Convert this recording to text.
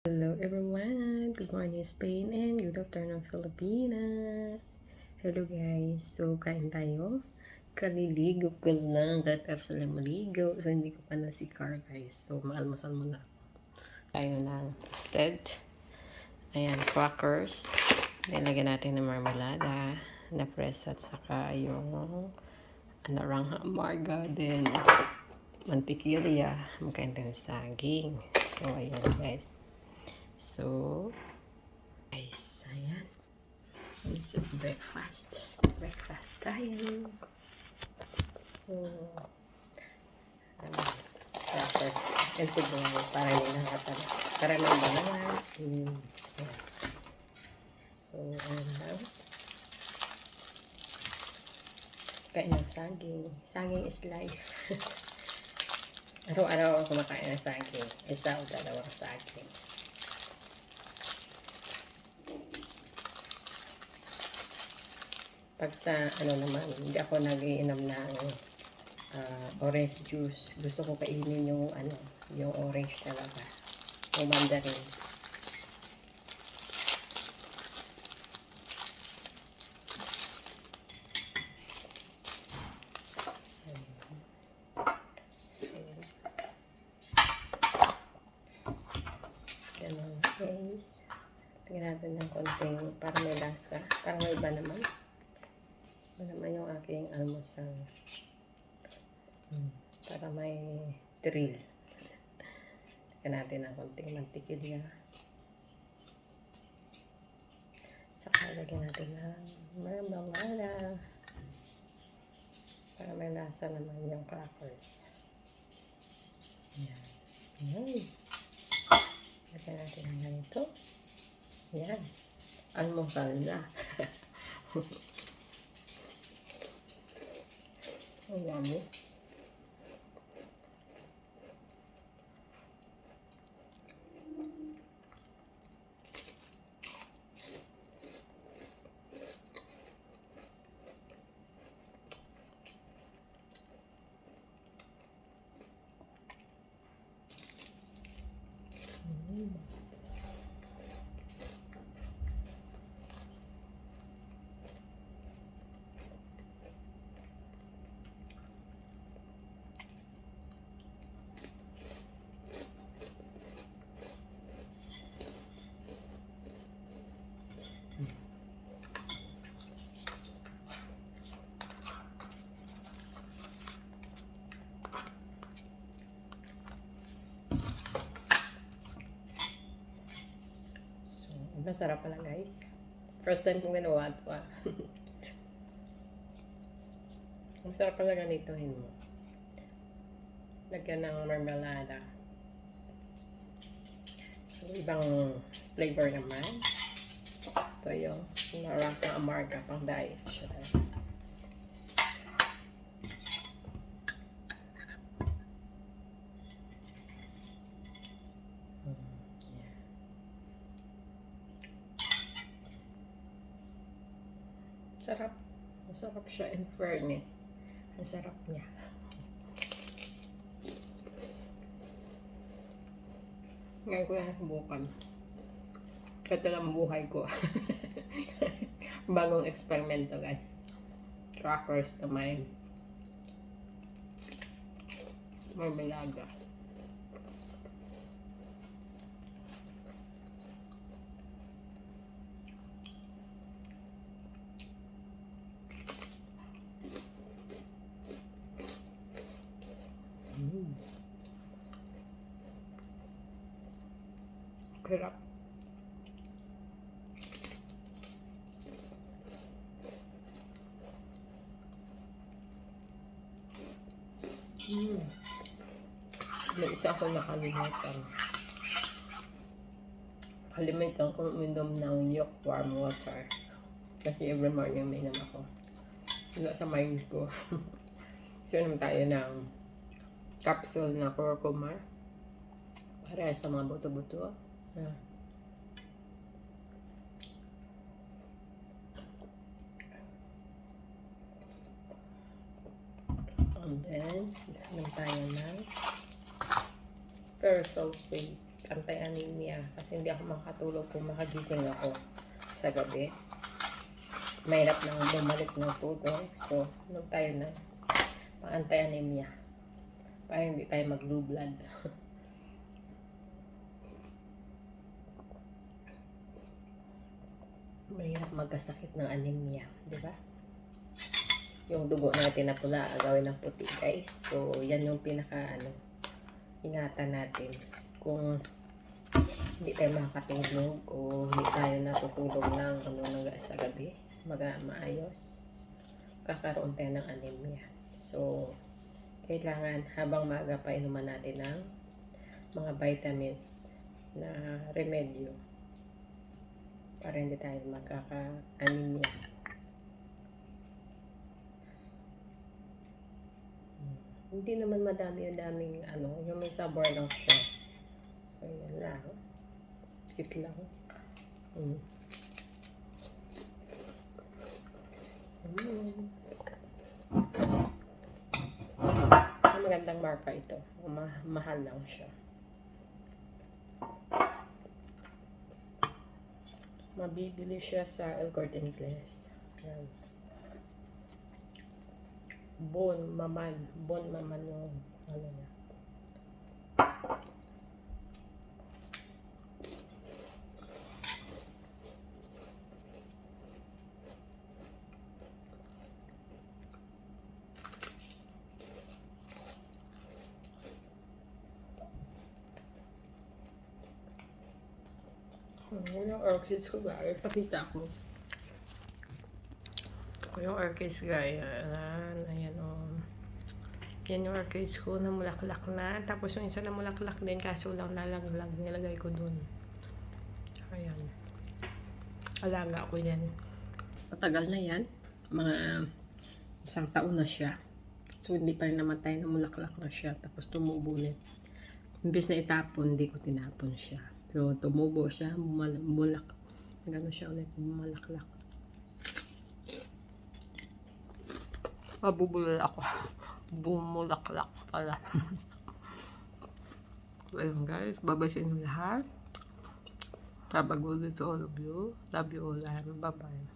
Hello everyone! Good morning Spain and good afternoon Pilipinas! Hello guys! So, kain tayo. Kaliligo ko lang. Katapos lang maligo. So, hindi ko pa car guys. So, maalmusal muna ako. Tayo ng toasted. Ayan, crackers. Nilagyan natin ng marmalada na press at saka yung narangha amarga din. Mantikilya. Makain tayo ng saging. So, ayan guys. So, guys, ayan. It's a breakfast. Breakfast tayo. So, tapos, integral para hindi nakatala. Para may banawan. Yeah. So, ayan lang. Kain ng saging. Saging is life. Araw-araw ako kumakain ng saging. Isa o dalawang saging. Pag sa naman, hindi ako nag-iinom ng orange juice. Gusto ko kainin yung yung orange talaga. Yung mandarin. So, ganun guys. Tingnan natin ng konting para may lasa. Para may iba naman. Naman yung aking almusal. Para may thrill. Tignan natin ang konting mantikilya. Saka lagyan natin ng marmalada. Para may lasa naman yung crackers. Yan. Yan. Lagyan natin ng ganito. Yan. Almusal na. Ang yummy. Masarap pala guys. First time kong ginawa ito Ang sarap pala ganitohin mo. Lagyan ng marmalada. So, ibang flavor naman. Ito yung narangha amarga pang diet siya. Sarap. Masarap siya in fairness. Ang sarap niya. Ngayon ko yan subukan. Ito lang buhay ko. Bagong eksperimento guys. Crackers na may marmalada. Sarap. May isa akong nakalimutan. Kalimutan kong uminom ng lukewarm water. Kasi every morning may inom ako. Wala sa mind ko. So, naman tayo ng capsule na curcuma. Para sa mga buto-buto. And then, naman tayo ng ferrous sulfate. anti-anemia. Kasi hindi ako makatulog kung makagising ako sa gabi. Mahirap nang bumalik ng tulog. So, tayo na pang anti-anemia. Para hindi tayo mag-blue blood. Mahirap magkasakit ng anemia, di ba? Yung dugo natin na pula, gawin ng puti, guys. So, yan yung ingatan natin. Kung hindi tayo makakatulog o hindi tayo natutulog ng sa gabi, maayos, kakaroon tayo ng anemia. So, kailangan habang maaga pa inuman natin ng mga vitamins na remedyo para hindi tayo magkaka-anemia. Hindi naman daming yung may sabor lang siya. So, yan lang. Cute lang. Ang magandang marka ito. Mahal lang siya. Mabibili siya sa El Corte Inglés. Yan. Bon Maman yung niya. Yung orchids ko guys, pakita ko. Yung orchids guys, ayan o. Yan yung orchids ko na mulaklak na. Tapos yung isa na mulaklak din, kaso lang nalaglag, nilagay ko dun. Ayan. Alaga ko yan. Matagal na yan. Mga 1 taon na siya. So, hindi pa rin namatay na mulaklak na siya. Tapos tumubo ulit. Imbes na itapon, hindi ko tinapon siya. So, tumubo siya, gano'n siya ulit, bumalaklak. Mabubulol ako. Bumulaklak pala. So, ayun guys, babasin yung lahat. Have a good day to all of you. Love you all and bye-bye.